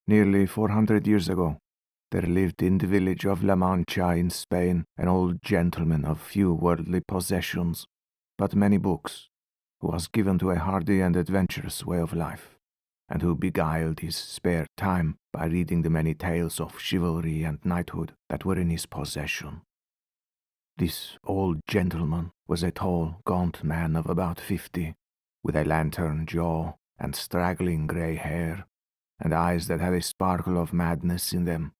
Nearly 400 years ago, there lived in the village of La Mancha in Spain an old gentleman of few worldly possessions, but many books, who was given to a hardy and adventurous way of life, and who beguiled his spare time by reading the many tales of chivalry and knighthood that were in his possession. This old gentleman was a tall, gaunt man of about 50, with a lantern jaw and straggling grey hair, and eyes that had a sparkle of madness in them.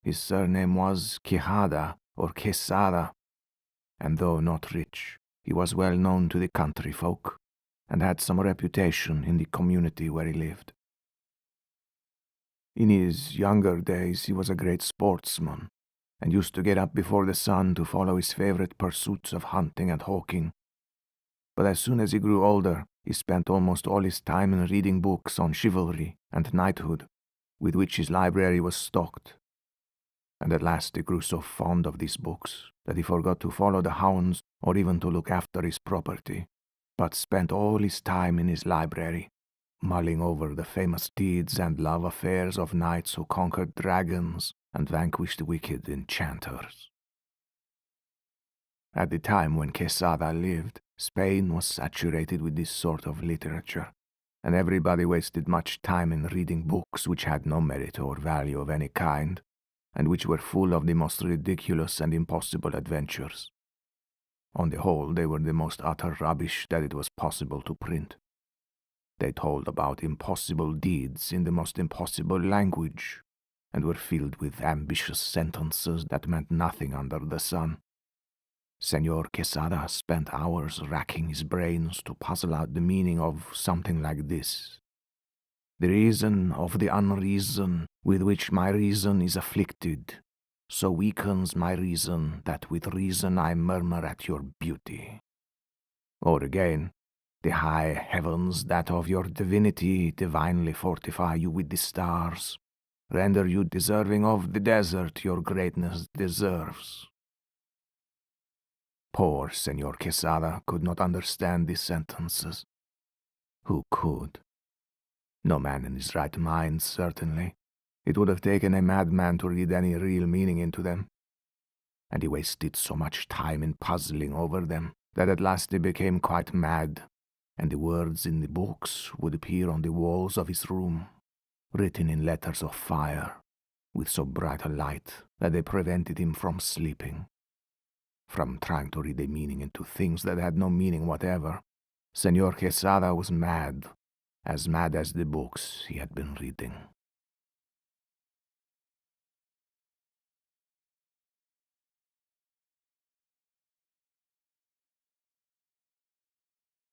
His surname was Quijada or Quesada, and though not rich, he was well known to the country folk, and had some reputation in the community where he lived. In his younger days he was a great sportsman, and used to get up before the sun to follow his favorite pursuits of hunting and hawking. But as soon as he grew older, he spent almost all his time in reading books on chivalry and knighthood, with which his library was stocked. And at last he grew so fond of these books that he forgot to follow the hounds or even to look after his property, but spent all his time in his library, mulling over the famous deeds and love affairs of knights who conquered dragons and vanquished wicked enchanters. At the time when Quesada lived, Spain was saturated with this sort of literature, and everybody wasted much time in reading books which had no merit or value of any kind, and which were full of the most ridiculous and impossible adventures. On the whole, they were the most utter rubbish that it was possible to print. They told about impossible deeds in the most impossible language, and were filled with ambitious sentences that meant nothing under the sun. Senor Quesada spent hours racking his brains to puzzle out the meaning of something like this: "The reason of the unreason with which my reason is afflicted, so weakens my reason that with reason I murmur at your beauty." Or again, "The high heavens that of your divinity divinely fortify you with the stars, render you deserving of the desert your greatness deserves." Poor Senor Quesada could not understand these sentences. Who could? No man in his right mind, certainly. It would have taken a madman to read any real meaning into them. And he wasted so much time in puzzling over them that at last he became quite mad, and the words in the books would appear on the walls of his room, written in letters of fire, with so bright a light that they prevented him from sleeping. From trying to read a meaning into things that had no meaning whatever, Senor Quesada was mad as the books he had been reading.